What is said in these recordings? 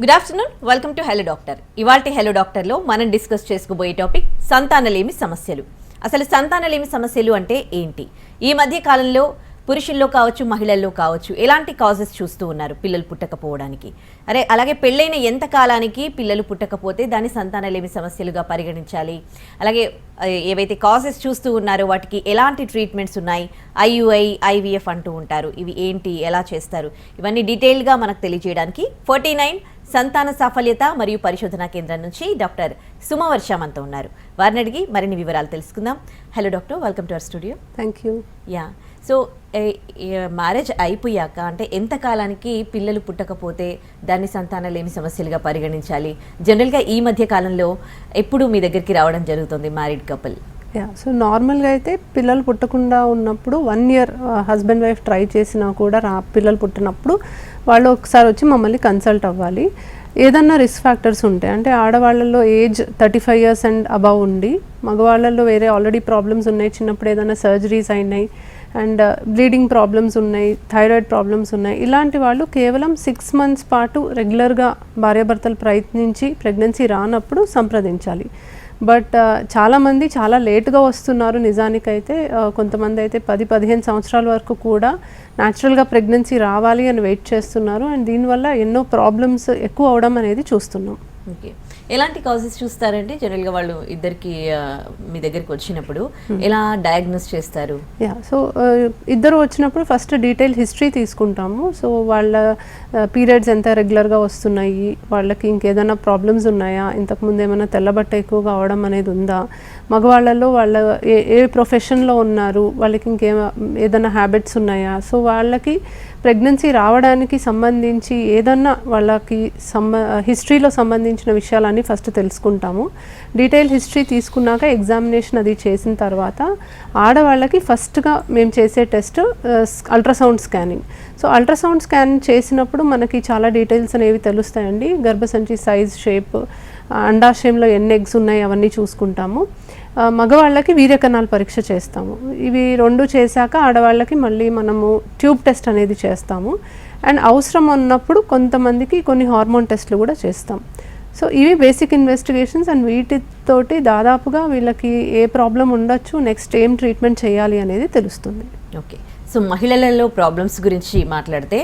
Good afternoon, welcome to hello doctor. ఇవాల్టి hello డాక్టర్లో మనం discuss చేసుకోబోయే టాపిక్ సంతానలేమి సమస్యలు. అసలు సంతానలేమి సమస్యలు అంటే ఏంటి? ఈ మధ్య కాలంలో పురుషుల్లో కావచ్చు, మహిళల్లో కావచ్చు ఎలాంటి కాజెస్ చూస్తూ ఉన్నారు పిల్లలు పుట్టకపోవడానికి. అలాగే పెళ్ళైన ఎంత కాలానికి పిల్లలు పుట్టకపోతే దాన్ని సంతానలేమి సమస్యలుగా పరిగణించాలి. అలాగే ఏవైతే కాజెస్ చూస్తూ ఉన్నారో వాటికి ఎలాంటి ట్రీట్మెంట్స్ ఉన్నాయి, IUI, IVF అంటూ ఉంటారు. ఇవి ఏంటి, ఎలా చేస్తారు, ఇవన్నీ డీటెయిల్గా మనకు తెలియజేయడానికి 49 సంతాన సాఫల్యత మరియు పరిశోధనా కేంద్రం నుంచి డాక్టర్ సుమవర్ష మనతో ఉన్నారు. వారిని అడిగి మరిన్ని వివరాలు తెలుసుకుందాం. Hello doctor, welcome to our studio. Thank you. So marriage అయిపోయాక అంటే ఎంత కాలానికి పిల్లలు పుట్టకపోతే దాన్ని సంతానలేమి సమస్యలుగా పరిగణించాలి? జనరల్గా ఈ మధ్య కాలంలో ఎప్పుడు మీ దగ్గరికి రావడం జరుగుతుంది మ్యారీడ్ కపుల్? సో నార్మల్గా అయితే పిల్లలు పుట్టకుండా ఉన్నప్పుడు 1 year హస్బెండ్ వైఫ్ ట్రై చేసినా కూడా పిల్లలు పుట్టినప్పుడు వాళ్ళు ఒకసారి వచ్చి మమ్మల్ని కన్సల్ట్ అవ్వాలి. ఏదన్నా రిస్క్ ఫ్యాక్టర్స్ ఉంటాయి అంటే ఆడవాళ్ళల్లో ఏజ్ 35 years అండ్ అబవ్ ఉండి, మగవాళ్ళల్లో వేరే ఆల్రెడీ ప్రాబ్లమ్స్ ఉన్నాయి, చిన్నప్పుడు ఏదైనా సర్జరీస్ అయినాయి అండ్ బ్లీడింగ్ ప్రాబ్లమ్స్ ఉన్నాయి, థైరాయిడ్ ప్రాబ్లమ్స్ ఉన్నాయి, ఇలాంటి వాళ్ళు కేవలం 6 months పాటు రెగ్యులర్గా భార్యాభర్తలు ప్రయత్నించి ప్రెగ్నెన్సీ రానప్పుడు సంప్రదించాలి. బట్ చాలామంది చాలా లేట్గా వస్తున్నారు. నిజానికైతే కొంతమంది అయితే 10-15 సంవత్సరాల వరకు కూడా న్యాచురల్గా ప్రెగ్నెన్సీ రావాలి అని వెయిట్ చేస్తున్నారు. అండ్ దీనివల్ల ఎన్నో ప్రాబ్లమ్స్ ఎక్కువ అవడం అనేది చూస్తున్నాం. ఓకే, ఎలాంటి కాజెస్ చూస్తారంటే జనరల్గా వాళ్ళు ఇద్దరికి మీ దగ్గరికి వచ్చినప్పుడు ఎలా డయాగ్నోస్ చేస్తారు? సో ఇద్దరు వచ్చినప్పుడు ఫస్ట్ డీటెయిల్ హిస్టరీ తీసుకుంటాము. సో వాళ్ళ పీరియడ్స్ ఎంత రెగ్యులర్గా వస్తున్నాయి, వాళ్ళకి ఇంకేదైనా ప్రాబ్లమ్స్ ఉన్నాయా, ఇంతకుముందు ఏమైనా తెల్లబట్ట ఎక్కువగా అవడం అనేది ఉందా, మగవాళ్ళలో వాళ్ళ ఏ ప్రొఫెషన్లో ఉన్నారు, వాళ్ళకి ఏదైనా హ్యాబిట్స్ ఉన్నాయా, సో వాళ్ళకి ప్రెగ్నెన్సీ రావడానికి సంబంధించి ఏదన్నా వాళ్ళకి హిస్టరీలో సంబంధించిన విషయాలన్నీ ఫస్ట్ తెలుసుకుంటాము. డీటెయిల్ హిస్టరీ తీసుకున్నాక ఎగ్జామినేషన్ అది చేసిన తర్వాత ఆడవాళ్ళకి ఫస్ట్గా మేము చేసే test ultrasound scanning. So ultrasound scan చేసినప్పుడు మనకి చాలా డీటెయిల్స్ అనేవి తెలుస్తాయండి. గర్భసంచి సైజ్, షేప్, అండాశయంలో ఎన్ని ఎగ్స్ ఉన్నాయి అవన్నీ చూసుకుంటాము. మగవాళ్ళకి వీర్యకణాల పరీక్ష చేస్తాము. ఇవి 2 చేశాక ఆడవాళ్ళకి మళ్ళీ మనము ట్యూబ్ టెస్ట్ అనేది చేస్తాము. అండ్ అవసరం ఉన్నప్పుడు కొంతమందికి కొన్ని హార్మోన్ టెస్ట్లు కూడా చేస్తాం. సో ఇవి బేసిక్ ఇన్వెస్టిగేషన్స్ అండ్ వీటితోటి దాదాపుగా వీళ్ళకి ఏ ప్రాబ్లం ఉండొచ్చు, నెక్స్ట్ ఏం ట్రీట్మెంట్ చేయాలి అనేది తెలుస్తుంది. ఓకే, సో మహిళలలో ప్రాబ్లమ్స్ గురించి మాట్లాడితే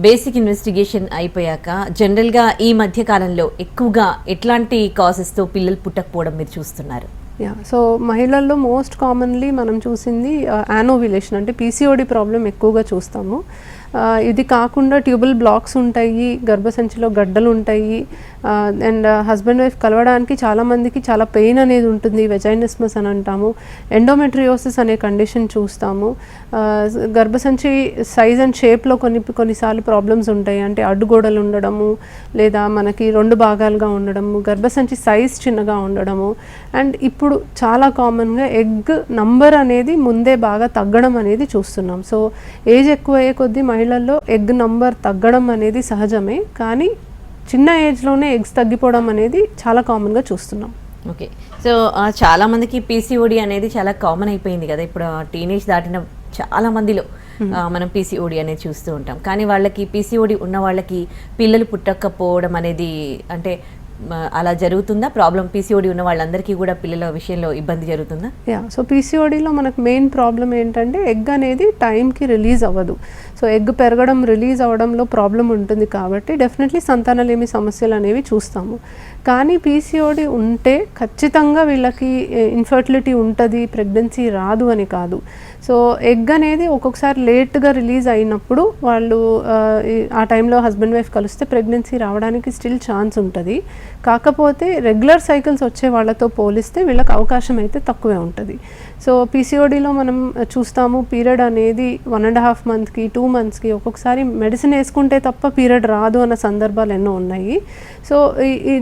బేసిక్ ఇన్వెస్టిగేషన్ అయిపోయాక జనరల్గా ఈ మధ్య కాలంలో ఎక్కువగా ఎట్లాంటి కాజెస్తో పిల్లలు పుట్టకపోవడం మీరు చూస్తున్నారు? సో మహిళల్లో మోస్ట్ కామన్లీ మనం చూసింది యానోవిలేషన్ అంటే PCOD ప్రాబ్లం ఎక్కువగా చూస్తాము. ఇది కాకుండా ట్యూబల్ బ్లాక్స్ ఉంటాయి, గర్భసంచిలో గడ్డలు ఉంటాయి, అండ్ హస్బెండ్ వైఫ్ కలవడానికి చాలామందికి చాలా పెయిన్ అనేది ఉంటుంది, వెజైనిస్మస్ అని అంటాము. ఎండోమెట్రియోసిస్ అనే కండిషన్ చూస్తాము. గర్భసంచి సైజ్ అండ్ షేప్లో కొన్నిసార్లు ప్రాబ్లమ్స్ ఉంటాయి, అంటే అడ్డుగోడలు ఉండడము, లేదా మనకి 2 భాగాలుగా ఉండడము, గర్భసంచి సైజ్ చిన్నగా ఉండడము. అండ్ ఇప్పుడు చాలా కామన్గా ఎగ్ నంబర్ అనేది ముందే బాగా తగ్గడం అనేది చూస్తున్నాం. సో ఏజ్ ఎక్కువ అయ్యే కొద్దీ మహిళల్లో ఎగ్ నంబర్ తగ్గడం అనేది సహజమే, కానీ చిన్న ఏజ్లోనే ఎగ్స్ తగ్గిపోవడం అనేది చాలా కామన్గా చూస్తున్నాం. ఓకే, సో చాలామందికి PCOD అనేది చాలా కామన్ అయిపోయింది కదా. ఇప్పుడు టీనేజ్ దాటిన చాలా మందిలో మనం PCOD అనేది చూస్తూ ఉంటాం. కానీ వాళ్ళకి PCOD ఉన్న వాళ్ళకి పిల్లలు పుట్టకపోవడం అనేది అంటే అలా జరుగుతుందా? ప్రాబ్లం PCOD ఉన్న వాళ్ళందరికీ కూడా పిల్లల విషయంలో ఇబ్బంది జరుగుతుందా? సో PCODలో మనకు మెయిన్ ప్రాబ్లం ఏంటంటే ఎగ్ అనేది టైంకి రిలీజ్ అవ్వదు. సో ఎగ్ పెరగడం, రిలీజ్ అవ్వడంలో ప్రాబ్లం ఉంటుంది కాబట్టి డెఫినెట్లీ సంతానలేమి సమస్యలు అనేవి చూస్తాము. కానీ PCOD ఉంటే ఖచ్చితంగా వీళ్ళకి ఇన్ఫర్టిలిటీ ఉంటుంది, ప్రెగ్నెన్సీ రాదు అని కాదు. సో ఎగ్ అనేది ఒక్కొక్కసారి లేట్గా రిలీజ్ అయినప్పుడు వాళ్ళు ఆ టైంలో హస్బెండ్ వైఫ్ కలిస్తే ప్రెగ్నెన్సీ రావడానికి స్టిల్ ఛాన్స్ ఉంటుంది. కాకపోతే రెగ్యులర్ సైకిల్స్ వచ్చే వాళ్ళతో పోలిస్తే వీళ్ళకి అవకాశం అయితే తక్కువే ఉంటుంది. సో PCODలో మనం చూస్తాము పీరియడ్ అనేది 1.5 monthsకి 2 monthsకి ఒక్కొక్కసారి మెడిసిన్ వేసుకుంటే తప్ప పీరియడ్ రాదు అన్న సందర్భాలు ఎన్నో ఉన్నాయి. సో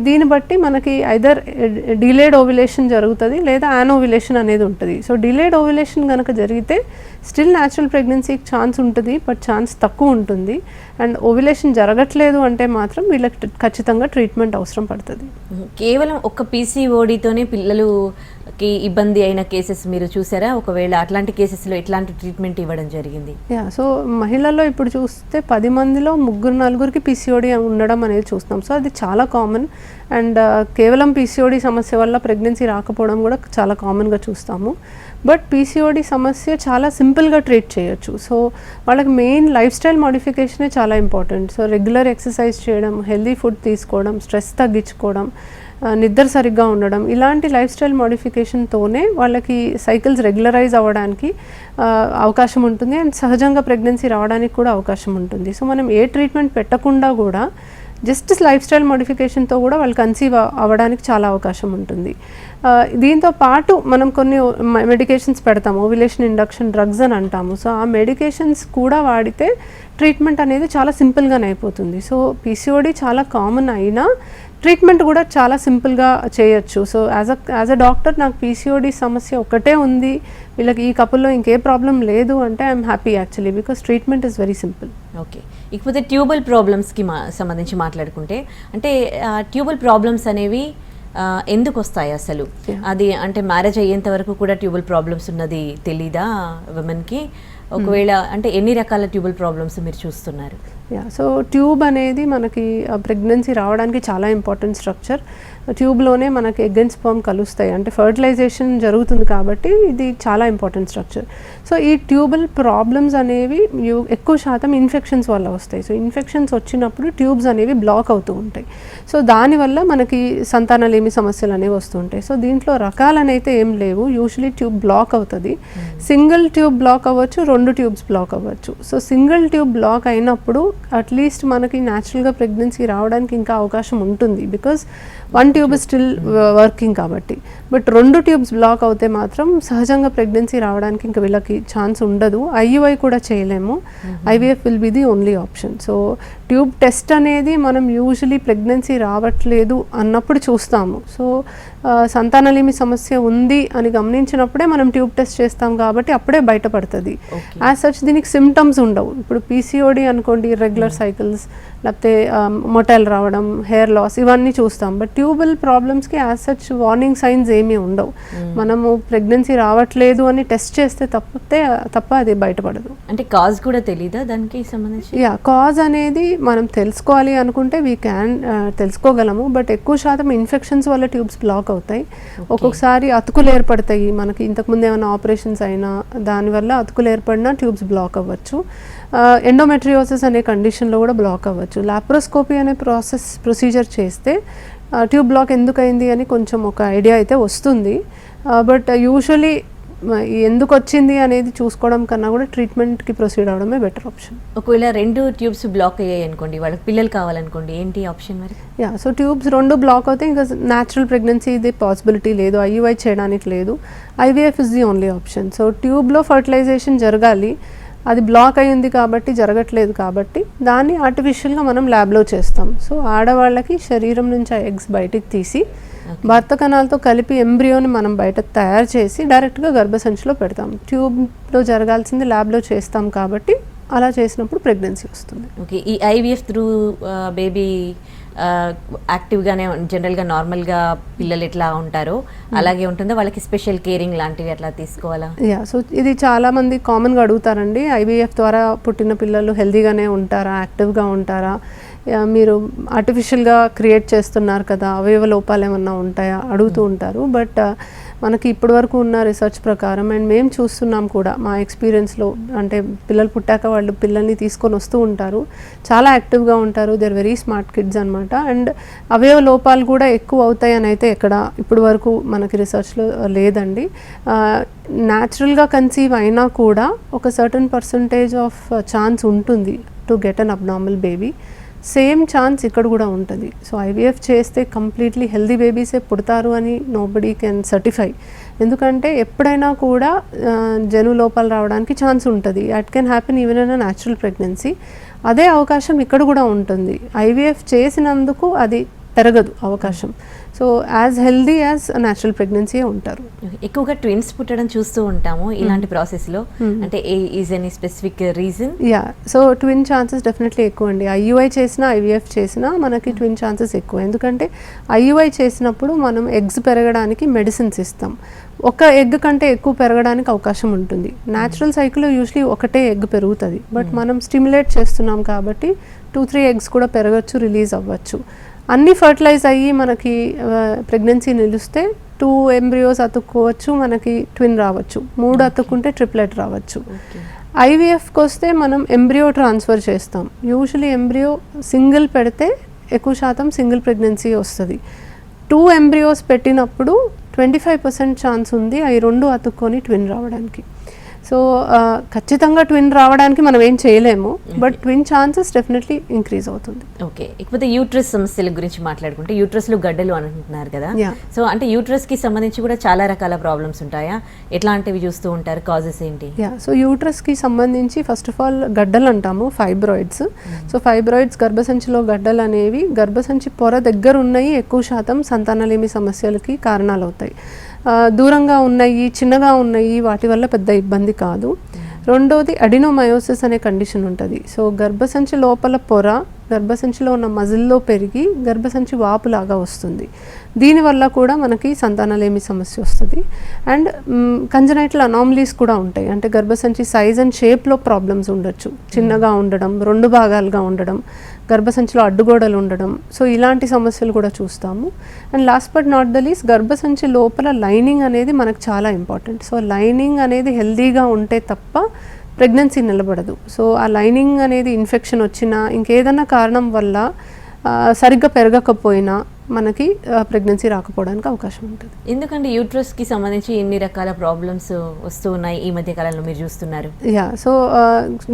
దీన్ని బట్టి మనకి ఐదర్ డిలేడ్ ఓవ్యులేషన్ జరుగుతుంది లేదా యానోవ్యులేషన్ అనేది ఉంటుంది. సో డిలేడ్ ఓవ్యులేషన్ కనుక జరిగితే స్టిల్ న్యాచురల్ ప్రెగ్నెన్సీకి ఛాన్స్ ఉంటుంది, బట్ ఛాన్స్ తక్కువ ఉంటుంది. అండ్ ఓవ్యులేషన్ జరగట్లేదు అంటే మాత్రం వీళ్ళకి ఖచ్చితంగా ట్రీట్మెంట్ అవసరం పడుతుంది. కేవలం ఒక్క పీసీఓడితోనే పిల్లలుకి ఇబ్బంది అయిన కేసెస్ మీరు చూసారా? ఒకవేళ అట్లాంటి కేసెస్లో ఎట్లాంటి ట్రీట్మెంట్ ఇవ్వడం జరిగింది? సో మహిళల్లో ఇప్పుడు చూస్తే 10 మందిలో 3-4కి పీసీఓడి ఉండడం అనేది చూస్తున్నాం. సో అది చాలా కామన్. అండ్ కేవలం పీసీఓడి సమస్య వల్ల ప్రెగ్నెన్సీ రాకపోవడం కూడా చాలా కామన్గా చూస్తాము. బట్ పీసీఓడి సమస్య చాలా సింపుల్గా ట్రీట్ చేయొచ్చు. సో వాళ్ళకి మెయిన్ లైఫ్ స్టైల్ మోడిఫికేషనే చాలా ఇంపార్టెంట్. సో రెగ్యులర్ ఎక్సర్సైజ్ చేయడం, హెల్దీ ఫుడ్ తీసుకోవడం, స్ట్రెస్ తగ్గించుకోవడం, నిద్ర సరిగ్గా ఉండడం, ఇలాంటి లైఫ్ స్టైల్ మోడిఫికేషన్తోనే వాళ్ళకి సైకిల్స్ రెగ్యులరైజ్ అవ్వడానికి అవకాశం ఉంటుంది. అండ్ సహజంగా ప్రెగ్నెన్సీ రావడానికి కూడా అవకాశం ఉంటుంది. సో మనం ఏ ట్రీట్మెంట్ పెట్టకుండా కూడా జస్ట్ లైఫ్ స్టైల్ మోడిఫికేషన్తో కూడా వాళ్ళు కన్సీవ్ అవ్వడానికి చాలా అవకాశం ఉంటుంది. దీంతో పాటు మనం కొన్ని మెడికేషన్స్ పెడతాము, ఓవ్యులేషన్ ఇండక్షన్ డ్రగ్స్ అని అంటాము. సో ఆ మెడికేషన్స్ కూడా వాడితే ట్రీట్మెంట్ అనేది చాలా సింపుల్గానే అయిపోతుంది. సో పీసీఓడి చాలా కామన్ అయినా ట్రీట్మెంట్ కూడా చాలా సింపుల్గా చేయొచ్చు. సో యాజ్ అ డాక్టర్ నాకు పీసీఓడి సమస్య ఒకటే ఉంది, వీళ్ళకి ఈ కపుల్లో ఇంకే ప్రాబ్లం లేదు అంటే I'm happy actually, because treatment is very simple. Okay, ఇకపోతే ట్యూబల్ ప్రాబ్లమ్స్కి సంబంధించి మాట్లాడుకుంటే, అంటే ట్యూబల్ ప్రాబ్లమ్స్ అనేవి ఎందుకు వస్తాయి అసలు? అది అంటే మ్యారేజ్ అయ్యేంత వరకు కూడా ట్యూబల్ ప్రాబ్లమ్స్ ఉన్నది తెలీదా విమెన్కి? ఒకవేళ అంటే ఎన్ని రకాల ట్యూబల్ ప్రాబ్లమ్స్ మీరు చూస్తున్నారు? సో ట్యూబ్ అనేది మనకి ప్రెగ్నెన్సీ రావడానికి చాలా ఇంపార్టెంట్ స్ట్రక్చర్. ట్యూబ్లోనే మనకి ఎగ్ అండ్ స్పర్మ్ కలుస్తాయి, అంటే ఫర్టిలైజేషన్ జరుగుతుంది కాబట్టి ఇది చాలా ఇంపార్టెంట్ స్ట్రక్చర్. సో ఈ ట్యూబల్ ప్రాబ్లమ్స్ అనేవి ఎక్కువ శాతం ఇన్ఫెక్షన్స్ వల్ల వస్తాయి. సో ఇన్ఫెక్షన్స్ వచ్చినప్పుడు ట్యూబ్స్ అనేవి బ్లాక్ అవుతూ ఉంటాయి. సో దానివల్ల మనకి సంతానలేమి సమస్యలు అనేవి వస్తుంటాయి. సో దీంట్లో రకాలనైతే ఏం లేవు, యూజువలీ ట్యూబ్ బ్లాక్ అవుతుంది. సింగిల్ ట్యూబ్ బ్లాక్ అవ్వచ్చు, 2 ట్యూబ్స్ బ్లాక్ అవ్వచ్చు. సో సింగిల్ ట్యూబ్ బ్లాక్ అయినప్పుడు అట్లీస్ట్ మనకి న్యాచురల్గా ప్రెగ్నెన్సీ రావడానికి ఇంకా అవకాశం ఉంటుంది, బికాస్ 1 ట్యూబ్ స్టిల్ వర్కింగ్ కాబట్టి. బట్ 2 ట్యూబ్స్ బ్లాక్ అవుతే మాత్రం సహజంగా ప్రెగ్నెన్సీ రావడానికి ఇంకా వీళ్ళకి ఛాన్స్ ఉండదు. ఐయుఐ కూడా చేయలేము, IVF will be the only option. So tube test అనేది మనం యూజువలీ ప్రెగ్నెన్సీ రావట్లేదు అన్నప్పుడు చూస్తాము. సో సంతానలేమి సమస్య ఉంది అని గమనించినప్పుడే మనం ట్యూబ్ టెస్ట్ చేస్తాం కాబట్టి అప్పుడే బయటపడుతుంది. యాజ్ సచ్ దీనికి సిమ్టమ్స్ ఉండవు. ఇప్పుడు పీసీఓడి అనుకోండి, ఇర్రెగ్యులర్ సైకిల్స్, లేకపోతే మొటైల్ రావడం, హెయిర్ లాస్, ఇవన్నీ చూస్తాం. బట్ ట్యూబల్ ప్రాబ్లమ్స్కి యాజ్ సచ్ వార్నింగ్ సైన్స్ ఏమీ ఉండవు. మనము ప్రెగ్నెన్సీ రావట్లేదు అని టెస్ట్ చేస్తే తప్ప అది బయటపడదు. అంటే కాజ్ కూడా తెలీదా దానికి సంబంధించి? కాజ్ అనేది మనం తెలుసుకోవాలి అనుకుంటే వీ క్యాన్ తెలుసుకోగలము. బట్ ఎక్కువ శాతం ఇన్ఫెక్షన్స్ వల్ల ట్యూబ్స్ బ్లాక్ అవుతాయి. ఒక్కొక్కసారి అతుకులు ఏర్పడతాయి. మనకి ఇంతకుముందు ఏమైనా ఆపరేషన్స్ అయినా దానివల్ల అతుకులు ఏర్పడినా ట్యూబ్స్ బ్లాక్ అవ్వచ్చు. ఎండోమెట్రియోసిస్ అనే కండిషన్లో కూడా బ్లాక్ అవ్వచ్చు. లాప్రోస్కోపీ అనే ప్రొసీజర్ చేస్తే ట్యూబ్ బ్లాక్ ఎందుకైంది అని కొంచెం ఒక ఐడియా అయితే వస్తుంది. బట్ యూజువలీ ఎందుకు వచ్చింది అనేది చూసుకోవడం కన్నా కూడా ట్రీట్మెంట్కి ప్రొసీడ్ అవడమే బెటర్ ఆప్షన్. ఒకవేళ 2 ట్యూబ్స్ బ్లాక్ అయ్యాయి అనుకోండి, వాళ్ళకి పిల్లలు కావాలనుకోండి, ఏంటి ఆప్షన్ మరి? సో ట్యూబ్స్ 2 బ్లాక్ అవుతే ఇంకా న్యాచురల్ ప్రెగ్నెన్సీ ఇది పాసిబిలిటీ లేదు, ఐయుఐ చేయడానికి లేదు. IVF is the only option. So ట్యూబ్లో ఫర్టిలైజేషన్ జరగాలి, అది బ్లాక్ అయ్యింది కాబట్టి జరగట్లేదు కాబట్టి దాన్ని ఆర్టిఫిషియల్గా మనం ల్యాబ్లో చేస్తాం. సో ఆడవాళ్ళకి శరీరం నుంచి ఆ ఎగ్స్ బయటికి తీసి భర్త కణాలతో కలిపి ఎంబ్రియోని మనం బయట తయారు చేసి డైరెక్ట్గా గర్భసంచిలో పెడతాం. ట్యూబ్లో జరగాల్సింది ల్యాబ్లో చేస్తాం కాబట్టి అలా చేసినప్పుడు ప్రెగ్నెన్సీ వస్తుంది. ఓకే, ఈ ఐవీఎఫ్ త్రూ బేబీ యాక్టివ్గానే జనరల్గా నార్మల్గా పిల్లలు ఎట్లా ఉంటారో అలాగే ఉంటుందో, వాళ్ళకి స్పెషల్ కేరింగ్ లాంటివి అట్లా తీసుకోవాలా? సో ఇది చాలామంది కామన్గా అడుగుతారండి, ఐవీఎఫ్ ద్వారా పుట్టిన పిల్లలు హెల్తీగానే ఉంటారా, యాక్టివ్గా ఉంటారా, మీరు ఆర్టిఫిషియల్గా క్రియేట్ చేస్తున్నారు కదా, అవయవ లోపాలు ఏమన్నా ఉంటాయా అడుగుతూ ఉంటారు. బట్ మనకి ఇప్పటి వరకు ఉన్న రీసెర్చ్ ప్రకారం అండ్ మేము చూస్తున్నాం కూడా మా ఎక్స్పీరియన్స్లో, అంటే పిల్లలు పుట్టాక వాళ్ళు పిల్లల్ని తీసుకొని వస్తూ ఉంటారు, చాలా యాక్టివ్గా ఉంటారు, they are very smart kids అనమాట. అండ్ అవయవ లోపాలు కూడా ఎక్కువ అవుతాయి అని అయితే ఎక్కడ ఇప్పటి వరకు మనకి రీసెర్చ్లో లేదండి. న్యాచురల్గా కన్సీవ్ అయినా కూడా ఒక సర్టన్ పర్సంటేజ్ ఆఫ్ ఛాన్స్ ఉంటుంది to get an abnormal baby. Same chance ఇక్కడ కూడా ఉంటుంది. సో ఐవీఎఫ్ చేస్తే కంప్లీట్లీ హెల్దీ బేబీసే పుడతారు అని నోబడీ కెన్ సర్టిఫై. ఎందుకంటే ఎప్పుడైనా కూడా జను లోపాలు రావడానికి ఛాన్స్ ఉంటుంది. At can happen even in a natural pregnancy. అదే అవకాశం ఇక్కడ కూడా ఉంటుంది. ఐవీఎఫ్ చేసినందుకు అది పెరగదు అవకాశం. So as healthy as natural pregnancy ఉంటారు. ఎక్కువగా ట్విన్స్ పుట్టడం చూస్తూ ఉంటాము ఇలాంటి ప్రాసెస్లో, అంటే is any specific reason? Yeah, so twin chances definitely ఎక్కువ అండి. IUI చేసినా IVF చేసినా మనకి ట్విన్ ఛాన్సెస్ ఎక్కువ. ఎందుకంటే IUI చేసినప్పుడు మనం ఎగ్స్ పెరగడానికి మెడిసిన్స్ ఇస్తాం. ఒక ఎగ్ కంటే ఎక్కువ పెరగడానికి అవకాశం ఉంటుంది. న్యాచురల్ సైకిల్లో యూజువలీ ఒకటే ఎగ్ పెరుగుతుంది, బట్ మనం స్టిమ్యులేట్ చేస్తున్నాం కాబట్టి 2-3 ఎగ్స్ కూడా పెరగచ్చు, రిలీజ్ అవ్వచ్చు. అన్నీ ఫర్టిలైజ్ అయ్యి మనకి ప్రెగ్నెన్సీ నిలిస్తే 2 ఎంబ్రియోస్ అతుక్కోవచ్చు, మనకి ట్విన్ రావచ్చు. 3 అతుక్కుంటే ట్రిప్లెట్ రావచ్చు. IVFకి వస్తే మనం ఎంబ్రియో ట్రాన్స్ఫర్ చేస్తాం. యూజువలీ ఎంబ్రియో సింగిల్ పెడితే ఎక్కువ శాతం సింగిల్ ప్రెగ్నెన్సీ వస్తుంది. 2 ఎంబ్రియోస్ పెట్టినప్పుడు 25% ఛాన్స్ ఉంది అవి 2 అతుక్కొని ట్విన్ రావడానికి. సో ఖచ్చితంగా ట్విన్ రావడానికి మనం ఏం చేయలేము, but twin chances definitely increase అవుతుంది. ఓకే, ఇకపోతే యూట్రస్ సమస్యల గురించి మాట్లాడుకుంటే యూట్రస్లో గడ్డలు అని అంటున్నారు కదా, సో అంటే యూట్రస్కి సంబంధించి కూడా చాలా రకాల ప్రాబ్లమ్స్ ఉంటాయా? ఎట్లాంటివి చూస్తూ ఉంటారు? కాజెస్ ఏంటి? సో యూట్రస్కి సంబంధించి ఫస్ట్ ఆఫ్ ఆల్ గడ్డలు అంటాము ఫైబ్రాయిడ్స్. సో ఫైబ్రాయిడ్స్ గర్భసంచిలో గడ్డలు అనేవి గర్భసంచి పొర దగ్గర ఉన్నాయి, ఎక్కువ శాతం సంతానలేమి సమస్యలకి కారణాలు అవుతాయి. దూరంగా ఉన్నాయి, చిన్నగా ఉన్నాయి, వాటి వల్ల పెద్ద ఇబ్బంది కాదు. రెండోది అడినోమయోసిస్ అనే కండిషన్ ఉంటుంది. సో గర్భసంచి లోపల పొర గర్భసంచిలో ఉన్న మజిల్లో పెరిగి గర్భసంచి వాపులాగా వస్తుంది. దీనివల్ల కూడా మనకి సంతానలేమి సమస్య వస్తుంది. అండ్ కంజనైటల్ అనామలీస్ కూడా ఉంటాయి. అంటే గర్భసంచి సైజ్ అండ్ షేప్లో ప్రాబ్లమ్స్ ఉండొచ్చు, చిన్నగా ఉండడం, 2 భాగాలుగా ఉండడం, గర్భసంచిలో అడ్డుగోడలు ఉండడం. సో ఇలాంటి సమస్యలు కూడా చూస్తాము. And last but not the least, గర్భసంచి లోపల లైనింగ్ అనేది మనకు చాలా ఇంపార్టెంట్. సో లైనింగ్ అనేది హెల్దీగా ఉంటే తప్ప ప్రెగ్నెన్సీ నిలబడదు. సో ఆ లైనింగ్ అనేది ఇన్ఫెక్షన్ వచ్చినా ఇంకేదన్నా కారణం వల్ల సరిగ్గా పెరగకపోయినా మనకి ప్రెగ్నెన్సీ రాకపోవడానికి అవకాశం ఉంటుంది. ఎందుకంటే యూట్రస్కి సంబంధించి ఎన్ని రకాల ప్రాబ్లమ్స్ వస్తూ ఉన్నాయి ఈ మధ్య కాలంలో మీరు చూస్తున్నారు? సో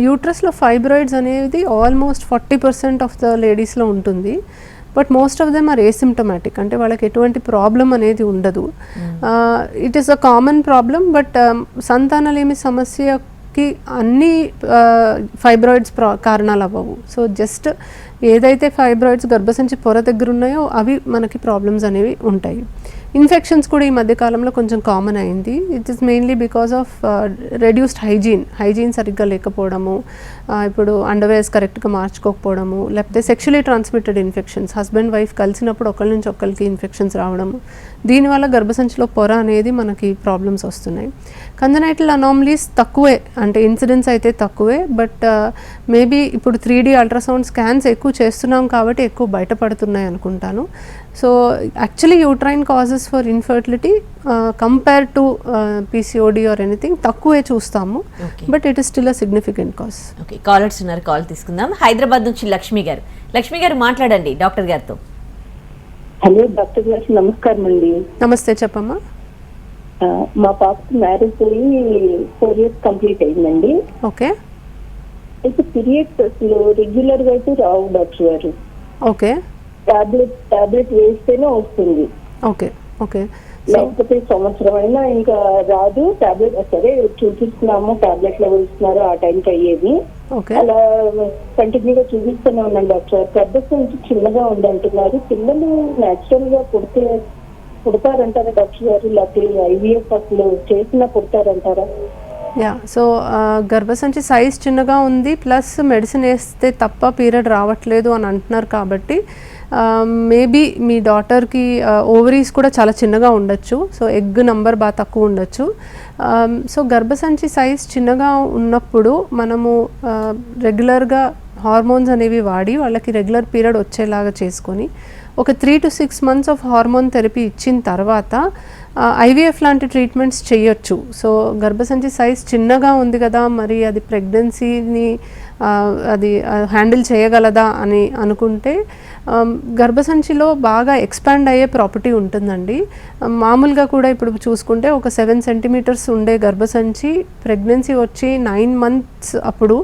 యూట్రస్లో ఫైబ్రాయిడ్స్ అనేది ఆల్మోస్ట్ 40% ఆఫ్ ద లేడీస్లో ఉంటుంది. But most of them are asymptomatic, అంటే వాళ్ళకి ఎటువంటి ప్రాబ్లం అనేది ఉండదు. It is a common problem, but సంతానలేమి సమస్యకి అన్ని ఫైబ్రాయిడ్స్ కారణాలు అవ్వవు. సో జస్ట్ ఏదైతే ఫైబ్రాయిడ్స్ గర్భసంచి పొర దగ్గర ఉన్నాయో అవి మనకి ప్రాబ్లమ్స్ అనేవి ఉంటాయి. ఇన్ఫెక్షన్స్ కూడా ఈ మధ్యకాలంలో కొంచెం కామన్ అయింది. It is mainly because of reduced hygiene సరిగ్గా లేకపోవడము, ఇప్పుడు అండర్వేర్స్ కరెక్ట్గా మార్చుకోకపోవడము, లేకపోతే sexually transmitted infections, husband wife కలిసినప్పుడు ఒకరి నుంచి ఒకరికి ఇన్ఫెక్షన్స్ రావడము, దీనివల్ల గర్భసంచిలో పొర అనేది మనకి ప్రాబ్లమ్స్ వస్తున్నాయి. కంజనైటల్ అనామలీస్ తక్కువే, అంటే ఇన్సిడెన్స్ అయితే తక్కువే, బట్ మేబీ ఇప్పుడు 3D అల్ట్రాసౌండ్ స్కాన్స్ ఎక్కువ చేస్తున్నాం కాబట్టి ఎక్కువ బయటపడుతున్నాయి అనుకుంటాను. So actually uterine causes for infertility compare to PCOD or anything తక్కువే చూస్తాము, but it is still a significant cause. Okay, callers ఉన్నారు, కాల్ తీసుకుందాం. హైదరాబాద్ నుంచి లక్ష్మి గారు మాట్లాడండి డాక్టర్ గారితో. హలో డాక్టర్ గారు, నమస్కారం అండి. నమస్తే, చెప్పమ్మా. మా పాపకి మ్యారేజ్ అయ్యి 4 years కంప్లీట్ అయిందండి. ఓకే. అయితే పీరియడ్స్ అసలు రెగ్యులర్ గా అయితే రావు డాక్టర్ గారు. ఓకే. టాబ్లెట్ వేస్తేనే వస్తుంది. ఓకే. ఓకే. లేకపోతే సంవత్సరం అయినా ఇంకా రాదు. టాబ్లెట్ సరే చూపిస్తున్నాము, టాబ్లెట్ లో వేస్తున్నారు, ఆ టైంకి అయ్యేది. అలా కంటిన్యూగా చూపిస్తూనే ఉన్నాను డాక్టర్. గర్భసంచి చిన్నగా ఉంది అంటున్నారు. పిల్లలు నేచురల్ గా పుడతారంటారా డాక్టర్ గారు, లేకపోతే IVF అసలు చేసినా పుడతారంటారా? సో గర్భసంచి సైజ్ చిన్నగా ఉంది, ప్లస్ మెడిసిన్ వేస్తే తప్ప పీరియడ్ రావట్లేదు అని అంటున్నారు కాబట్టి మేబీ మీ డాటర్కి ఓవరీస్ కూడా చాలా చిన్నగా ఉండొచ్చు. సో ఎగ్ నంబర్ బాగా తక్కువ ఉండొచ్చు. సో గర్భసంచి సైజ్ చిన్నగా ఉన్నప్పుడు మనము రెగ్యులర్గా హార్మోన్స్ అనేవి వాడి వాళ్ళకి రెగ్యులర్ పీరియడ్ వచ్చేలాగా చేసుకొని ఒక 3 to 6 months of hormone therapy ఇచ్చిన తర్వాత IVF లాంటి ట్రీట్మెంట్స్ చేయొచ్చు. సో గర్భసంచి సైజ్ చిన్నగా ఉంది కదా, మరి అది ప్రెగ్నెన్సీని అది హ్యాండిల్ చేయగలదా అని అనుకుంటే గర్భసంచిలో బాగా ఎక్స్పాండ్ అయ్యే ప్రాపర్టీ ఉంటుందండి. మామూలుగా కూడా ఇప్పుడు చూసుకుంటే ఒక 7 centimeters ఉండే గర్భసంచి ప్రెగ్నెన్సీ వచ్చి 9 months అప్పుడు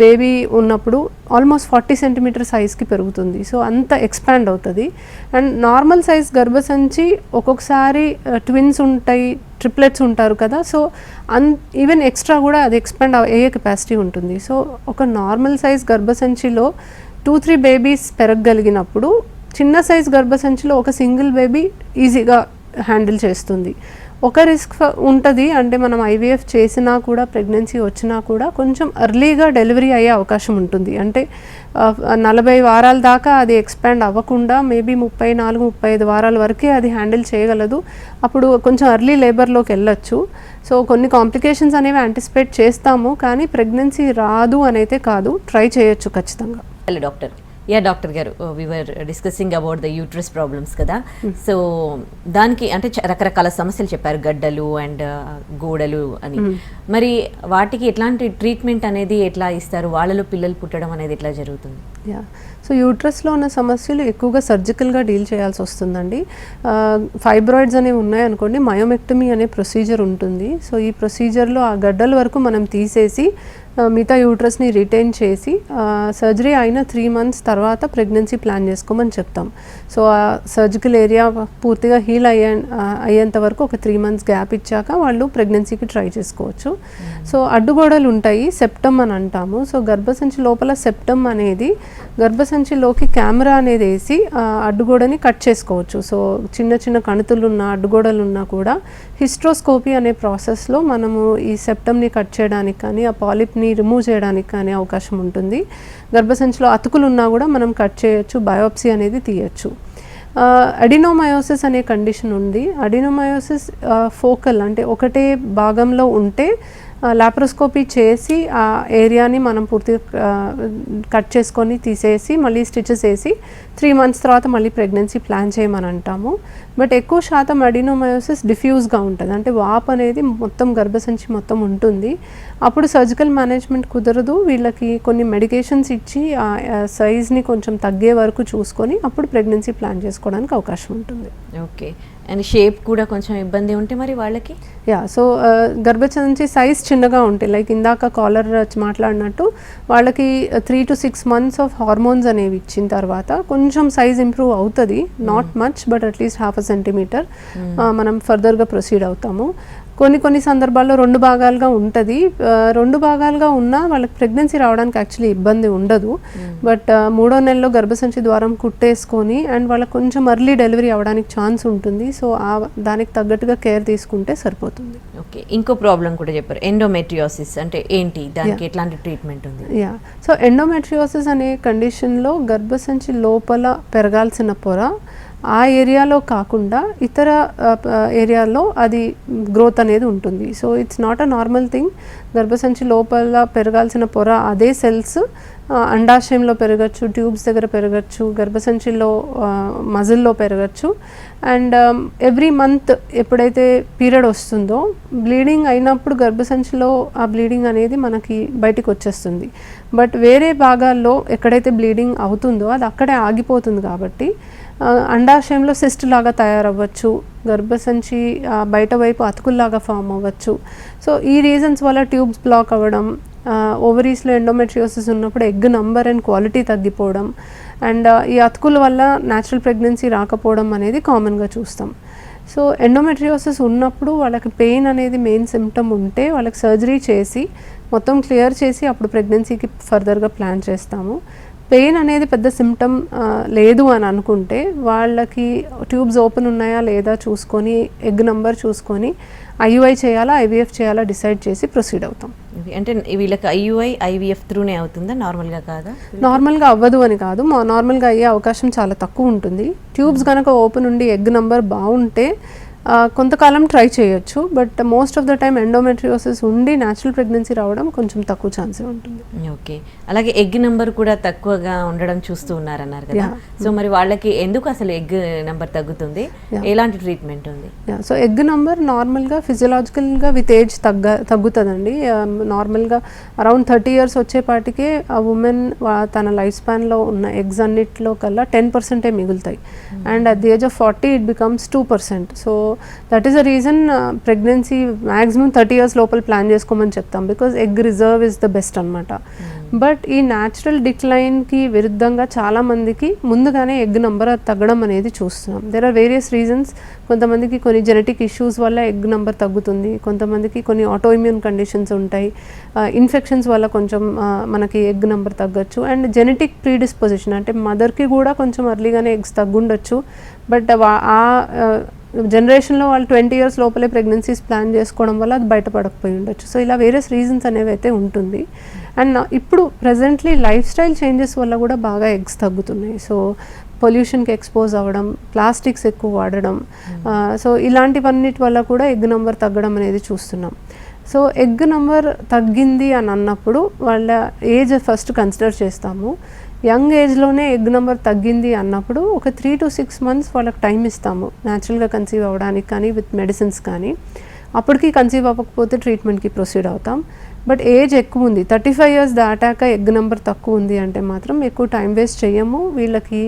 బేబీ ఉన్నప్పుడు ఆల్మోస్ట్ 40 centimeters సైజ్కి పెరుగుతుంది. సో అంత ఎక్స్పాండ్ అవుతుంది. అండ్ నార్మల్ సైజ్ గర్భసంచి ఒక్కొక్కసారి ట్విన్స్ ఉంటాయి, ట్రిప్లెట్స్ ఉంటారు కదా, సో ఈవెన్ ఎక్స్ట్రా కూడా అది ఎక్స్పాండ్ అయ్యే కెపాసిటీ ఉంటుంది. సో ఒక నార్మల్ సైజ్ గర్భసంచిలో 2-3 బేబీస్ పెరగగలిగినప్పుడు చిన్న సైజ్ గర్భసంచిలో ఒక సింగిల్ బేబీ ఈజీగా హ్యాండిల్ చేస్తుంది. ఒక రిస్క్ ఉంటుంది, అంటే మనం ఐవీఎఫ్ చేసినా కూడా ప్రెగ్నెన్సీ వచ్చినా కూడా కొంచెం ఎర్లీగా డెలివరీ అయ్యే అవకాశం ఉంటుంది. అంటే 40 వారాల దాకా అది ఎక్స్పాండ్ అవ్వకుండా మేబీ 34-35 వారాల వరకే అది హ్యాండిల్ చేయగలదు. అప్పుడు కొంచెం ఎర్లీ లేబర్లోకి వెళ్ళొచ్చు. సో కొన్ని కాంప్లికేషన్స్ అనేవి యాంటిసిపేట్ చేస్తాము, కానీ ప్రెగ్నెన్సీ రాదు అనైతే కాదు, ట్రై చేయొచ్చు ఖచ్చితంగా. Hello doctor. యా డాక్టర్ గారు, we're discussing about the uterus problems కదా. సో దానికి అంటే రకరకాల సమస్యలు చెప్పారు, గడ్డలు అండ్ గోడలు అని. మరి వాటికి ఎట్లాంటి ట్రీట్మెంట్ అనేది ఎట్లా ఇస్తారు, వాళ్ళలో పిల్లలు పుట్టడం అనేది ఎట్లా జరుగుతుంది? యా, సో యూట్రస్లో ఉన్న సమస్యలు ఎక్కువగా సర్జికల్గా డీల్ చేయాల్సి వస్తుందండి. ఫైబ్రాయిడ్స్ అనేవి ఉన్నాయనుకోండి, మయోమెక్టమీ అనే ప్రొసీజర్ ఉంటుంది. సో ఈ ప్రొసీజర్లో ఆ గడ్డల వరకు మనం తీసేసి మిగతా యూట్రస్ని రిటైన్ చేసి సర్జరీ అయిన 3 months తర్వాత ప్రెగ్నెన్సీ ప్లాన్ చేసుకోమని చెప్తాం. సో ఆ సర్జికల్ ఏరియా పూర్తిగా హీల్ అయ్యేంత వరకు ఒక 3 months గ్యాప్ ఇచ్చాక వాళ్ళు ప్రెగ్నెన్సీకి ట్రై చేసుకోవచ్చు. సో అడ్డుగోడలు ఉంటాయి, సెప్టమ్ అని అంటాము. సో గర్భసంచి లోపల సెప్టమ్ అనేది గర్భసంచిలోకి కెమెరా అనేది వేసి అడ్డుగోడని కట్ చేసుకోవచ్చు. సో చిన్న చిన్న కణుతులు ఉన్న అడ్డుగోడలు ఉన్నా కూడా హిస్ట్రోస్కోపీ అనే ప్రాసెస్లో మనము ఈ సెప్టమ్ని కట్ చేయడానికి కానీ ఆ పాలిప్ని రిమూవ్ చేయడానికి కానీ అవకాశం ఉంటుంది. గర్భసంచిలో అతుకులు ఉన్నా కూడా మనం కట్ చేయొచ్చు, బయోప్సీ అనేది తీయచ్చు. అడినోమయోసిస్ అనే కండిషన్ ఉంది. అడినోమయోసిస్ ఫోకల్ అంటే ఒకటే భాగంలో ఉంటే లాప్రోస్కోపీ చేసి ఆ ఏరియాని మనం పూర్తిగా కట్ చేసుకొని తీసేసి మళ్ళీ స్టిచెస్ వేసి 3 months తర్వాత మళ్ళీ ప్రెగ్నెన్సీ ప్లాన్ చేయమని అంటాము. బట్ ఎక్కువ శాతం అడినోమయోసిస్ డిఫ్యూజ్గా ఉంటుంది, అంటే వాప్ అనేది మొత్తం గర్భసంచి మొత్తం ఉంటుంది. అప్పుడు సర్జికల్ మేనేజ్మెంట్ కుదరదు, వీళ్ళకి కొన్ని మెడికేషన్స్ ఇచ్చి ఆ సైజ్ని కొంచెం తగ్గే వరకు చూసుకొని అప్పుడు ప్రెగ్నెన్సీ ప్లాన్ చేసుకోవడానికి అవకాశం ఉంటుంది. ఓకే, అండ్ షేప్ కూడా కొంచెం ఇబ్బంది ఉంటే మరి వాళ్ళకి? యా, సో గర్భసంచి సైజ్ చిన్నగా ఉంటాయి. లైక్ ఇందాక కాలర్ మాట్లాడినట్టు వాళ్ళకి 3 to 6 months ఆఫ్ హార్మోన్స్ అనేవి ఇచ్చిన తర్వాత కొంచెం సైజ్ ఇంప్రూవ్ అవుతుంది, not much but at least 1/2 centimeter మనం ఫర్దర్గా ప్రొసీడ్ అవుతాము. కొన్ని సందర్భాల్లో 2 భాగాలుగా ఉంటుంది. 2 భాగాలుగా ఉన్నా వాళ్ళకి ప్రెగ్నెన్సీ రావడానికి యాక్చువల్లీ ఇబ్బంది ఉండదు. బట్ 3వ నెలలో గర్భసంచి ద్వారం కుట్టేసుకొని అండ్ వాళ్ళకి కొంచెం ఎర్లీ డెలివరీ అవ్వడానికి ఛాన్స్ ఉంటుంది. సో దానికి తగ్గట్టుగా కేర్ తీసుకుంటే సరిపోతుంది. ఓకే, ఇంకో ప్రాబ్లం కూడా చెప్పారు, ఎండోమెట్రియోసిస్ అంటే ఏంటి, దానికి ఎట్లాంటి ట్రీట్మెంట్ ఉంది? యా, సో ఎండోమెట్రియోసిస్ అనే కండిషన్లో గర్భసంచి లోపల పెరగాల్సిన పొర ఆ ఏరియాలో కాకుండా ఇతర ఏరియాలో అది గ్రోత్ అనేది ఉంటుంది. So it's not a normal thing. గర్భసంచి లోపల పెరగాల్సిన పొర అదే సెల్స్ అండాశయంలో పెరగచ్చు, ట్యూబ్స్ దగ్గర పెరగచ్చు, గర్భసంచిలో మజిల్లో పెరగచ్చు. అండ్ ఎవ్రీ మంత్ ఎప్పుడైతే పీరియడ్ వస్తుందో బ్లీడింగ్ అయినప్పుడు గర్భసంచిలో ఆ బ్లీడింగ్ అనేది మనకి బయటికి వచ్చేస్తుంది. బట్ వేరే భాగాల్లో ఎక్కడైతే బ్లీడింగ్ అవుతుందో అది అక్కడే ఆగిపోతుంది. కాబట్టి అండాశయంలో సిస్ట్ లాగా తయారవ్వచ్చు, గర్భసంచి బయట వైపు అతుకుల్లాగా ఫామ్ అవ్వచ్చు. సో ఈ రీజన్స్ వల్ల ట్యూబ్స్ బ్లాక్ అవ్వడం, ఓవరీస్లో ఎండోమెట్రియోసిస్ ఉన్నప్పుడు ఎగ్ నంబర్ అండ్ క్వాలిటీ తగ్గిపోవడం, అండ్ ఈ అతుకుల వల్ల న్యాచురల్ ప్రెగ్నెన్సీ రాకపోవడం అనేది కామన్గా చూస్తాం. సో ఎండోమెట్రియోసిస్ ఉన్నప్పుడు వాళ్ళకి పెయిన్ అనేది మెయిన్ సిమ్టమ్ ఉంటే వాళ్ళకి సర్జరీ చేసి మొత్తం క్లియర్ చేసి అప్పుడు ప్రెగ్నెన్సీకి ఫర్దర్గా ప్లాన్ చేస్తాము. పెయిన్ అనేది పెద్ద సిమ్టమ్ లేదు అని అనుకుంటే వాళ్ళకి ట్యూబ్స్ ఓపెన్ ఉన్నాయా లేదా చూసుకొని ఎగ్ నంబర్ చూసుకొని ఐయుఐ చేయాలా ఐవీఎఫ్ చేయాలా డిసైడ్ చేసి ప్రొసీడ్ అవుతాం. అంటే వీళ్ళకి ఐయుఐ ఐవీఎఫ్ త్రూనే అవుతుందా, నార్మల్గా కాదా? నార్మల్గా అవ్వదు అని కాదు, నార్మల్గా అయ్యే అవకాశం చాలా తక్కువ ఉంటుంది. ట్యూబ్స్ కనుక ఓపెన్ ఉండి ఎగ్ నంబర్ బాగుంటే కొంతకాలం ట్రై చేయొచ్చు. But most of the time endometriosis ఉండి న్యాచురల్ ప్రెగ్నెన్సీ రావడం కొంచెం తక్కువ ఛాన్సే ఉంటుంది. ఓకే, అలాగే ఎగ్ నెంబర్ కూడా తక్కువగా ఉండడం చూస్తూ ఉన్నారన్నారు కదా. సో మరి వాళ్ళకి ఎందుకు అసలు ఎగ్ నెంబర్ తగ్గుతుంది, ఎలాంటి ట్రీట్మెంట్ ఉంది? సో ఎగ్ నెంబర్ నార్మల్గా ఫిజియలాజికల్గా విత్ ఏజ్ తగ్గుతుందండి. నార్మల్గా అరౌండ్ 30 years వచ్చేపాటికే ఆ ఉమెన్ తన లైఫ్ స్పాన్లో ఉన్న ఎగ్స్ అన్నిట్లో కల్లా 10% మిగులుతాయి. And at the age of 40 it becomes 2%. So that is a reason pregnancy maximum 30 years లోపల ప్లాన్ చేసుకోమని చెప్తాం, because egg reserve is the best అనమాట. బట్ ఈ న్యాచురల్ డిక్లైన్కి విరుద్ధంగా చాలామందికి ముందుగానే ఎగ్ నెంబర్ తగ్గడం అనేది చూస్తున్నాం. There are various reasons. కొంతమందికి కొన్ని జెనెటిక్ ఇష్యూస్ వల్ల ఎగ్ నెంబర్ తగ్గుతుంది, కొంతమందికి కొన్ని ఆటోఇమ్యూన్ కండిషన్స్ ఉంటాయి, ఇన్ఫెక్షన్స్ వల్ల కొంచెం మనకి ఎగ్ నెంబర్ తగ్గచ్చు, అండ్ జెనెటిక్ ప్రీడిస్పోజిషన్ అంటే మదర్కి కూడా కొంచెం అర్లీగానే ఎగ్స్ తగ్గుండొచ్చు. బట్ ఆ జనరేషన్లో వాళ్ళు 20 years లోపలే ప్రెగ్నెన్సీస్ ప్లాన్ చేసుకోవడం వల్ల అది బయటపడకపోయి ఉండొచ్చు. సో ఇలా వేరియస్ రీజన్స్ అనేవి అయితే ఉంటుంది. అండ్ ఇప్పుడు ప్రజెంట్లీ లైఫ్ స్టైల్ చేంజెస్ వల్ల కూడా బాగా ఎగ్స్ తగ్గుతున్నాయి. సో పొల్యూషన్కి ఎక్స్పోజ్ అవ్వడం, ప్లాస్టిక్స్ ఎక్కువ వాడడం, సో ఇలాంటివన్నిటి వల్ల కూడా ఎగ్ నెంబర్ తగ్గడం అనేది చూస్తున్నాం. సో ఎగ్ నెంబర్ తగ్గింది అని అన్నప్పుడు వాళ్ళ ఏజ్ ఫస్ట్ కన్సిడర్ చేస్తాము. యంగ్ ఏజ్లోనే ఎగ్ నెంబర్ తగ్గింది అన్నప్పుడు ఒక 3 to 6 months వాళ్ళకి టైం ఇస్తాము న్యాచురల్గా కన్సీవ్ అవ్వడానికి కానీ విత్ మెడిసిన్స్ కానీ. అప్పటికి కన్సీవ్ అవ్వకపోతే ట్రీట్మెంట్కి ప్రొసీడ్ అవుతాం. బట్ ఏజ్ ఎక్కువ ఉంది, 35 years దాటాక ఎగ్ నెంబర్ తక్కువ ఉంది అంటే మాత్రం ఎక్కువ టైం వేస్ట్ చేయము. వీళ్ళకి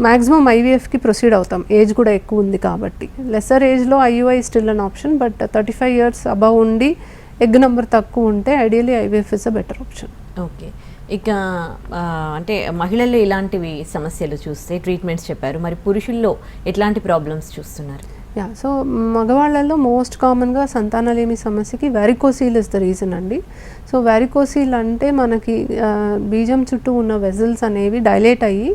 మ్యాక్సిమం ఐవీఎఫ్కి ప్రొసీడ్ అవుతాం, ఏజ్ కూడా ఎక్కువ ఉంది కాబట్టి. లెసర్ ఏజ్లో IUI still an option, but 35 years above ఉండి ఎగ్ నెంబర్ తక్కువ ఉంటే ideally IVF is a better option. Okay, ఇక అంటే మహిళల్లో ఇలాంటివి సమస్యలు చూస్తే ట్రీట్మెంట్స్ చెప్పారు, మరి పురుషుల్లో ఎట్లాంటి ప్రాబ్లమ్స్ చూస్తున్నారు? యా, సో మగవాళ్ళల్లో మోస్ట్ కామన్గా సంతానలేమి సమస్యకి వారికోసీల్ ఇస్ ద రీజన్ అండి. సో వారికోసీల్ అంటే మనకి బీజం చుట్టూ ఉన్న వెజల్స్ అనేవి డైలేట్ అయ్యి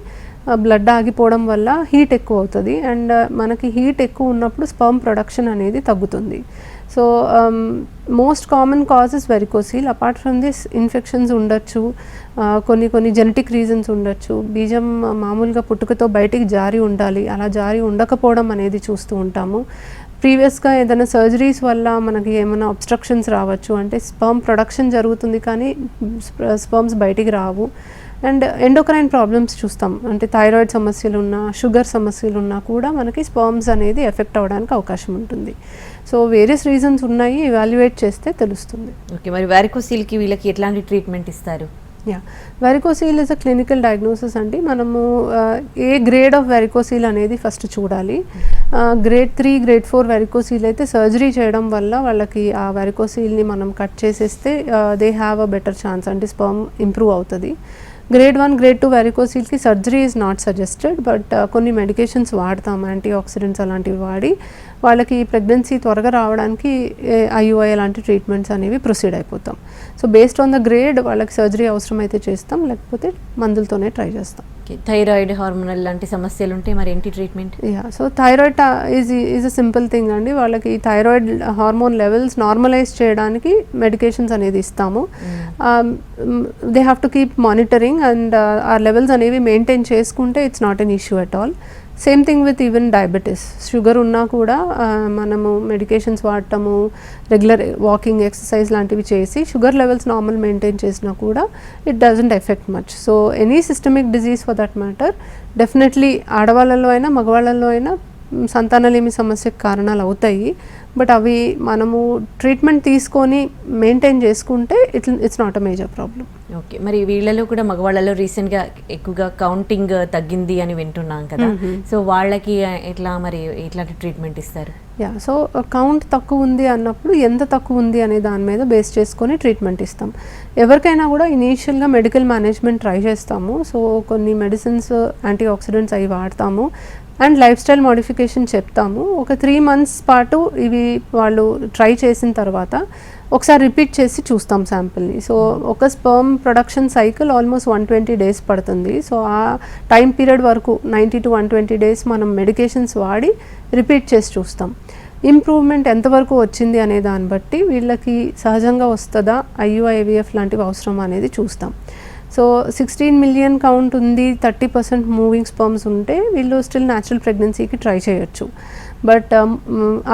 బ్లడ్ ఆగిపోవడం వల్ల హీట్ ఎక్కువ అవుతుంది, అండ్ మనకి హీట్ ఎక్కువ ఉన్నప్పుడు స్పర్మ్ ప్రొడక్షన్ అనేది తగ్గుతుంది. So most common causes varicocele. Apart from this infections ఉండొచ్చు, కొన్ని జెనెటిక్ రీజన్స్ ఉండొచ్చు, బీజం మామూలుగా పుట్టుకతో బయటికి జారి ఉండాలి, అలా జారి ఉండకపోవడం అనేది చూస్తూ ఉంటాము. ప్రీవియస్గా ఏదైనా సర్జరీస్ వల్ల మనకి ఏమైనా అబ్స్ట్రక్షన్స్ రావచ్చు, అంటే స్పర్మ్ ప్రొడక్షన్ జరుగుతుంది కానీ స్పర్మ్స్ బయటికి రావు. అండ్ ఎండోక్రైన్ ప్రాబ్లమ్స్ చూస్తాం, అంటే థైరాయిడ్ సమస్యలు ఉన్నా, షుగర్ సమస్యలు ఉన్నా కూడా మనకి స్పర్మ్స్ అనేది ఎఫెక్ట్ అవ్వడానికి అవకాశం ఉంటుంది. సో వేరియస్ రీజన్స్ ఉన్నాయి, ఎవాల్యుయేట్ చేస్తే తెలుస్తుంది. ఓకే, మరి వారికోసీల్కి వీళ్ళకి ఎట్లాంటి ట్రీట్మెంట్ ఇస్తారు? Yeah, వారికోసీల్ is a clinical diagnosis అండి. మనము ఏ గ్రేడ్ ఆఫ్ వారికోసీల్ అనేది ఫస్ట్ చూడాలి. గ్రేడ్ 3, గ్రేడ్ 4 వారికోసీల్ అయితే సర్జరీ చేయడం వల్ల వాళ్ళకి ఆ వారికోసీల్ని మనం కట్ చేసేస్తే they have a better chance, అంటే స్పర్మ్ ఇంప్రూవ్ అవుతుంది. గ్రేడ్ 1, గ్రేడ్ 2 వారికోసీల్కి surgery is not suggested, but కొన్ని మెడికేషన్స్ వాడతాం, యాంటీ ఆక్సిడెంట్స్ అలాంటివి వాడి వాళ్ళకి ప్రెగ్నెన్సీ త్వరగా రావడానికి ఐయుఐ అలాంటి ట్రీట్మెంట్స్ అనేవి ప్రొసీడ్ అయిపోతాం. So based on the grade వాళ్ళకి సర్జరీ అవసరం అయితే చేస్తాం, లేకపోతే మందులతోనే ట్రై చేస్తాం. థైరాయిడ్, హార్మోనల్ లాంటి సమస్యలు ఉంటే మరి ఏంటి treatment? Yeah, so thyroid is a simple thing అండి. వాళ్ళకి థైరాయిడ్ హార్మోన్ లెవెల్స్ నార్మలైజ్ చేయడానికి మెడికేషన్స్ అనేది ఇస్తాము. They have to keep monitoring, and ఆ లెవెల్స్ అనేవి మెయింటైన్ చేసుకుంటే it's not an issue at all. Same thing with even diabetes, sugar ఉన్నా కూడా మనము మెడికేషన్స్ వాడటము, రెగ్యులర్ వాకింగ్, ఎక్సర్సైజ్ లాంటివి చేసి షుగర్ లెవెల్స్ నార్మల్ మెయింటైన్ చేసినా కూడా it doesn't effect much. So any systemic disease for that matter definitely ఆడవాళ్ళలో అయినా మగవాళ్ళలో అయినా సంతానలేమి సమస్యకు కారణాలు అవుతాయి. బట్ అవి మనము ట్రీట్మెంట్ తీసుకొని మెయింటైన్ చేసుకుంటే it's not a major problem. Okay, మరి వీళ్ళలో కూడా మగవాళ్ళలో రీసెంట్గా ఎక్కువగా కౌంటింగ్ తగ్గింది అని వింటున్నాం కదా, సో వాళ్ళకి ఎట్లా మరి ఎట్లాంటి ట్రీట్మెంట్ ఇస్తారు? యా, సో కౌంట్ తక్కువ ఉంది అన్నప్పుడు ఎంత తక్కువ ఉంది అనే దాని మీద బేస్ చేసుకొని ట్రీట్మెంట్ ఇస్తాం. ఎవరికైనా కూడా ఇనీషియల్గా మెడికల్ మేనేజ్మెంట్ ట్రై చేస్తాము. సో కొన్ని మెడిసిన్స్, యాంటీ ఆక్సిడెంట్స్ అవి వాడతాము, అండ్ లైఫ్ స్టైల్ మోడిఫికేషన్ చెప్తాము. ఒక 3 months పాటు ఇవి వాళ్ళు ట్రై చేసిన తర్వాత ఒకసారి రిపీట్ చేసి చూస్తాం శాంపిల్ని. సో ఒక sperm production cycle almost 120 days పడుతుంది. సో ఆ టైం పీరియడ్ వరకు 90 to 120 days మనం మెడికేషన్స్ వాడి రిపీట్ చేసి చూస్తాం. ఇంప్రూవ్మెంట్ ఎంతవరకు వచ్చింది అనే దాన్ని బట్టి వీళ్ళకి సహజంగా వస్తుందా, ఐయుఐ, ఐవీఎఫ్ లాంటివి అవసరం అనేది చూస్తాం. సో 16 million కౌంట్ ఉంది, 30% మూవింగ్ స్పర్మ్స్ ఉంటే వీళ్ళు స్టిల్ న్యాచురల్ ప్రెగ్నెన్సీకి ట్రై చేయొచ్చు. బట్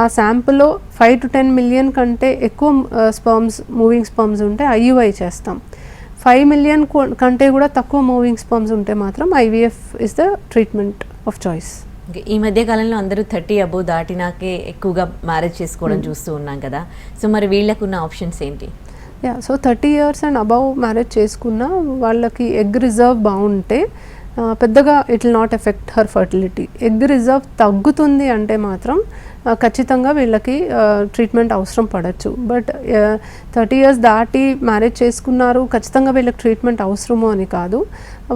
ఆ శాంపుల్లో 5 to 10 million కంటే ఎక్కువ మూవింగ్ స్పర్మ్స్ ఉంటే ఐయుఐ చేస్తాం. 5 million కంటే కూడా తక్కువ మూవింగ్ స్పర్మ్స్ ఉంటే మాత్రం IVF is the treatment of choice. ఈ మధ్య కాలంలో అందరూ 30 అబోవ్ దాటినాకే ఎక్కువగా మ్యారేజ్ చేసుకోవడం చూస్తూ ఉన్నాం కదా, సో మరి వీళ్ళకున్న ఆప్షన్స్ ఏంటి? Yeah, so 30 years and above marriage చేసుకున్న వాళ్ళకి ఎగ్ రిజర్వ్ బాగుంటే పెద్దగా it will not effect her fertility. Egg reserve తగ్గుతుంది అంటే మాత్రం ఖచ్చితంగా వీళ్ళకి ట్రీట్మెంట్ అవసరం పడవచ్చు. బట్ 30 years దాటి మ్యారేజ్ చేసుకున్నారు, ఖచ్చితంగా వీళ్ళకి ట్రీట్మెంట్ అవసరము అని కాదు.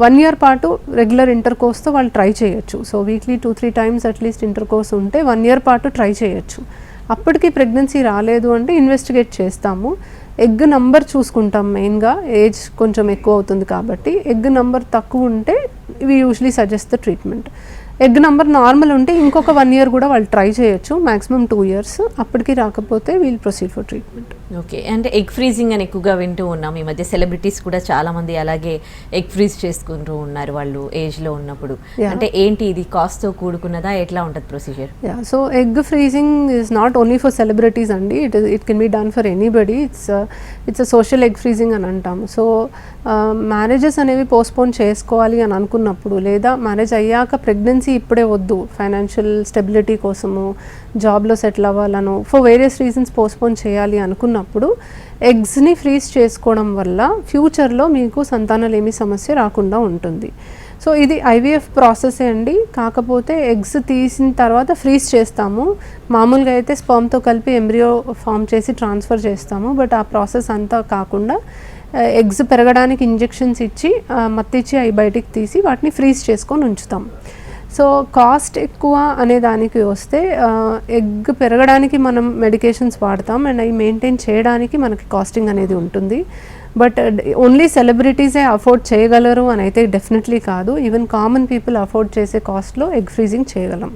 1 year పాటు రెగ్యులర్ ఇంటర్కోర్స్తో వాళ్ళు ట్రై చేయొచ్చు. So weekly 2-3 times at least intercourse ఉంటే 1 year పాటు ట్రై చేయొచ్చు. అప్పటికి ప్రెగ్నెన్సీ రాలేదు అంటే ఇన్వెస్టిగేట్ చేస్తాము. ఎగ్ నంబర్ చూసుకుంటాం మెయిన్గా, ఏజ్ కొంచెం ఎక్కువ అవుతుంది కాబట్టి. ఎగ్ నంబర్ తక్కువ ఉంటే ఇవి usually suggest the treatment. Egg number normal ఉంటే ఇంకొక 1 year కూడా వాళ్ళు ట్రై చేయొచ్చు, మ్యాక్సిమం 2 years. అప్పటికి రాకపోతే we'll proceed for treatment. Okay, అంటే ఎగ్ ఫ్రీజింగ్ అని ఎక్కువగా వింటూ ఉన్నాం ఈ మధ్య. సెలబ్రిటీస్ కూడా చాలా మంది అలాగే ఎగ్ ఫ్రీజ్ చేసుకుంటూ ఉన్నారు వాళ్ళు ఏజ్లో ఉన్నప్పుడు. అంటే ఏంటి ఇది, కాస్ట్తో కూడుకున్నదా, ఎట్లా ఉంటుంది procedure? So egg freezing is not only for celebrities అండి, it can be done for anybody. It's a social egg freezing అని అంటాము. సో మ్యారేజెస్ అనేవి పోస్ట్పోన్ చేసుకోవాలి అని అనుకున్నప్పుడు, లేదా మ్యారేజ్ అయ్యాక ప్రెగ్నెన్సీ ఇప్పుడే వద్దు, ఫైనాన్షియల్ స్టెబిలిటీ కోసము, జాబ్లో సెటిల్ అవ్వాలను, ఫర్ వేరియస్ రీజన్స్ పోస్ట్పోన్ చేయాలి అనుకున్నప్పుడు ఎగ్స్ని ఫ్రీజ్ చేసుకోవడం వల్ల ఫ్యూచర్లో మీకు సంతానలేమి సమస్య రాకుండా ఉంటుంది. సో ఇది IVF ప్రాసెసే అండి, కాకపోతే ఎగ్స్ తీసిన తర్వాత ఫ్రీజ్ చేస్తాము. మామూలుగా అయితే స్పర్మ్తో కలిపి ఎంబ్రియో ఫామ్ చేసి ట్రాన్స్ఫర్ చేస్తాము. బట్ ఆ ప్రాసెస్ అంతా కాకుండా ఎగ్స్ పెరగడానికి ఇంజెక్షన్స్ ఇచ్చి మత్తిచ్చి అవి బయటికి తీసి వాటిని ఫ్రీజ్ చేసుకొని ఉంచుతాం. సో కాస్ట్ ఎక్కువ అనే దానికి వస్తే ఎగ్ పెరగడానికి మనం మెడికేషన్స్ వాడతాం అండ్ అవి మెయింటైన్ చేయడానికి మనకి కాస్టింగ్ అనేది ఉంటుంది. బట్ ఓన్లీ సెలబ్రిటీసే అఫోర్డ్ చేయగలరు అని అయితే డెఫినెట్లీ కాదు. ఈవెన్ కామన్ పీపుల్ అఫోర్డ్ చేసే కాస్ట్లో ఎగ్ ఫ్రీజింగ్ చేయగలం.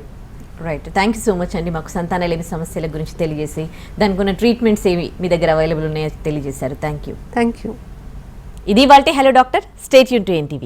Right, thank you so much అండి. మాకు సంతానలేమి సమస్యల గురించి తెలియజేసి దానికి ఉన్న ట్రీట్మెంట్స్ ఏమి మీ దగ్గర అవైలబుల్ ఉన్నాయో తెలియజేశారు. Thank you. Thank you. ఇది ఇవాల్టి hello doctor. Stay tune to NTV.